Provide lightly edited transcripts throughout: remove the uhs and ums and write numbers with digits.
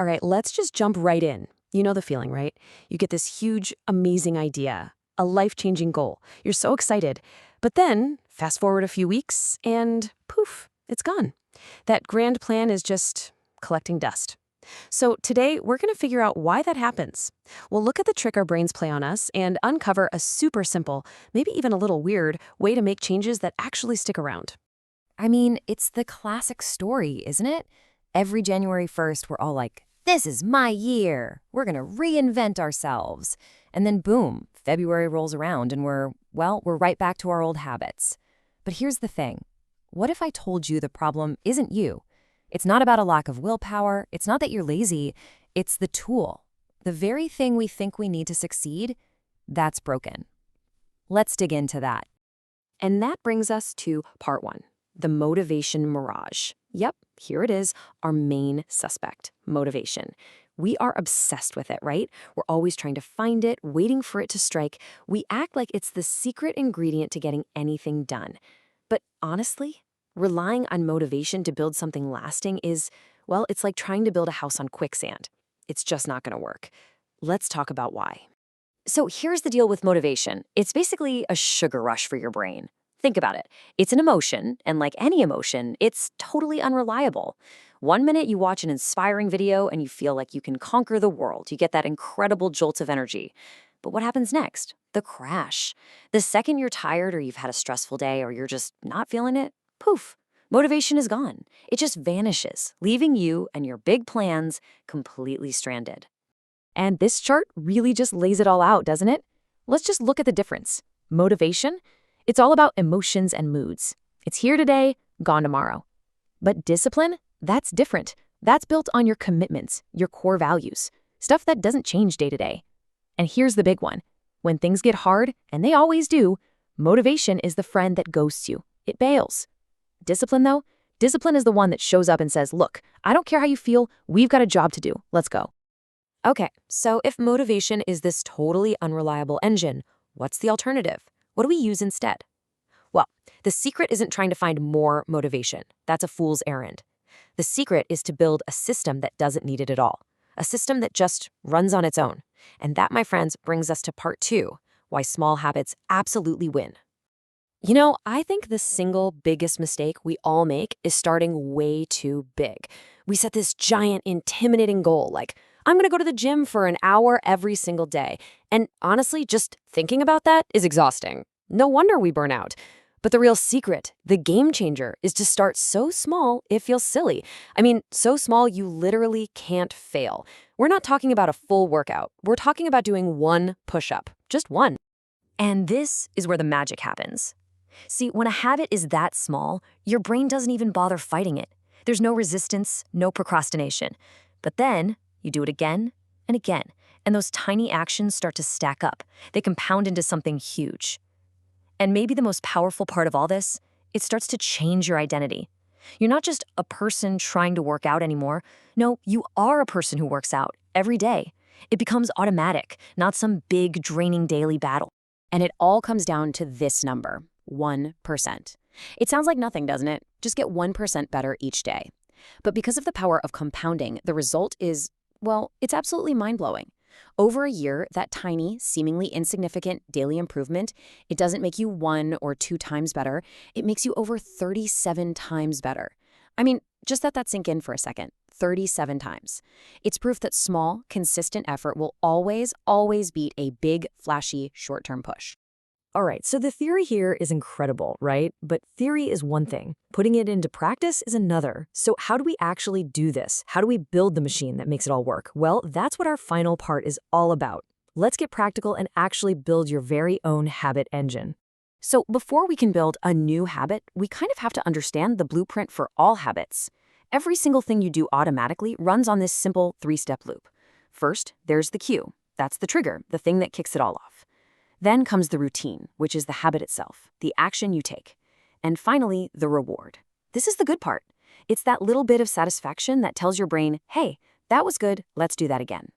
All right, let's just jump right in. You know the feeling, right? You get this huge, amazing idea, a life-changing goal. You're so excited. But then, fast forward a few weeks, and poof, it's gone. That grand plan is just collecting dust. So today, we're going to figure out why that happens. We'll look at the trick our brains play on us and uncover a super simple, maybe even a little weird, way to make changes that actually stick around. I mean, it's the classic story, isn't it? Every January 1st, we're all like, this is my year. We're going to reinvent ourselves. And then boom, February rolls around and we're right back to our old habits. But here's the thing. What if I told you the problem isn't you? It's not about a lack of willpower. It's not that you're lazy. It's the tool. The very thing we think we need to succeed, that's broken. Let's dig into that. And that brings us to part one, the motivation mirage. Yep, here it is, our main suspect, motivation. We are obsessed with it, right? We're always trying to find it, waiting for it to strike. We act like it's the secret ingredient to getting anything done. But honestly, relying on motivation to build something lasting is, well, it's like trying to build a house on quicksand. It's just not going to work. Let's talk about why. So here's the deal with motivation. It's basically a sugar rush for your brain. Think about it. It's an emotion, and like any emotion, it's totally unreliable. One minute you watch an inspiring video and you feel like you can conquer the world. You get that incredible jolt of energy. But what happens next? The crash. The second you're tired or you've had a stressful day or you're just not feeling it, poof, motivation is gone. It just vanishes, leaving you and your big plans completely stranded. And this chart really just lays it all out, doesn't it? Let's just look at the difference. Motivation, it's all about emotions and moods. It's here today, gone tomorrow. But discipline, that's different. That's built on your commitments, your core values, stuff that doesn't change day to day. And here's the big one. When things get hard, and they always do, motivation is the friend that ghosts you. It bails. Discipline, though, discipline is the one that shows up and says, look, I don't care how you feel, we've got a job to do. Let's go. Okay, so if motivation is this totally unreliable engine, what's the alternative? What do we use instead? Well, the secret isn't trying to find more motivation. That's a fool's errand. The secret is to build a system that doesn't need it at all. A system that just runs on its own. And that, my friends, brings us to part two, why small habits absolutely win. You know, I think the single biggest mistake we all make is starting way too big. We set this giant, intimidating goal like, I'm going to go to the gym for an hour every single day. And honestly, just thinking about that is exhausting. No wonder we burn out. But the real secret, the game changer, is to start so small it feels silly. I mean, so small you literally can't fail. We're not talking about a full workout. We're talking about doing one push-up, just one. And this is where the magic happens. See, when a habit is that small, your brain doesn't even bother fighting it. There's no resistance, no procrastination. But then you do it again and again, and those tiny actions start to stack up. They compound into something huge. And maybe the most powerful part of all this, it starts to change your identity. You're not just a person trying to work out anymore. No, you are a person who works out every day. It becomes automatic, not some big, draining daily battle. And it all comes down to this number, 1%. It sounds like nothing, doesn't it? Just get 1% better each day. But because of the power of compounding, the result is, well, it's absolutely mind-blowing. Over a year, that tiny, seemingly insignificant daily improvement, it doesn't make you 1 or 2 times better. It makes you over 37 times better. I mean, just let that sink in for a second. 37 times. It's proof that small, consistent effort will always, always beat a big, flashy, short-term push. All right, so the theory here is incredible, right? But theory is one thing. Putting it into practice is another. So how do we actually do this? How do we build the machine that makes it all work? Well, that's what our final part is all about. Let's get practical and actually build your very own habit engine. So before we can build a new habit, we kind of have to understand the blueprint for all habits. Every single thing you do automatically runs on this simple 3-step loop. First, there's the cue. That's the trigger, the thing that kicks it all off. Then comes the routine, which is the habit itself, the action you take. And finally, the reward. This is the good part. It's that little bit of satisfaction that tells your brain, hey, that was good, let's do that again.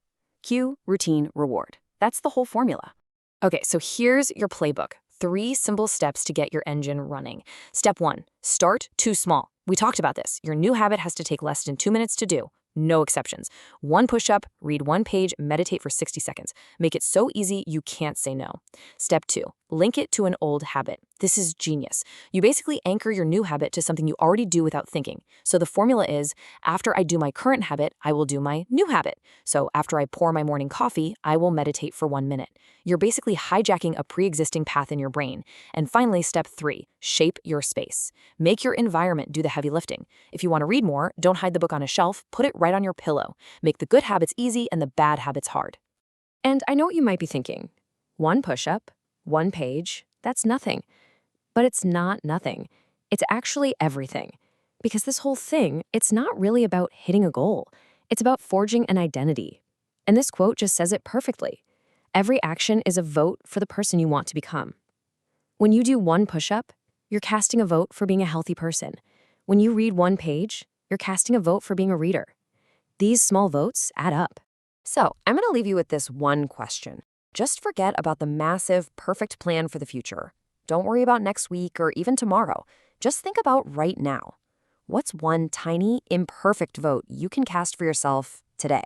Cue, routine, reward. That's the whole formula. Okay, so here's your playbook. 3 simple steps to get your engine running. Step 1, start too small. We talked about this. Your new habit has to take less than 2 minutes to do. No exceptions. One push-up, read one page, meditate for 60 seconds. Make it so easy you can't say no. Step 2, link it to an old habit. This is genius. You basically anchor your new habit to something you already do without thinking. So the formula is, after I do my current habit, I will do my new habit. So after I pour my morning coffee, I will meditate for 1 minute. You're basically hijacking a pre-existing path in your brain. And finally, step 3, shape your space. Make your environment do the heavy lifting. If you want to read more, don't hide the book on a shelf, put it right on your pillow. Make the good habits easy and the bad habits hard. And I know what you might be thinking. One push-up, one page, that's nothing. But it's not nothing. It's actually everything. Because this whole thing, it's not really about hitting a goal. It's about forging an identity. And this quote just says it perfectly. Every action is a vote for the person you want to become. When you do one push-up, you're casting a vote for being a healthy person. When you read one page, you're casting a vote for being a reader. These small votes add up. So, I'm going to leave you with this one question. Just forget about the massive, perfect plan for the future. Don't worry about next week or even tomorrow. Just think about right now. What's one tiny, imperfect vote you can cast for yourself today?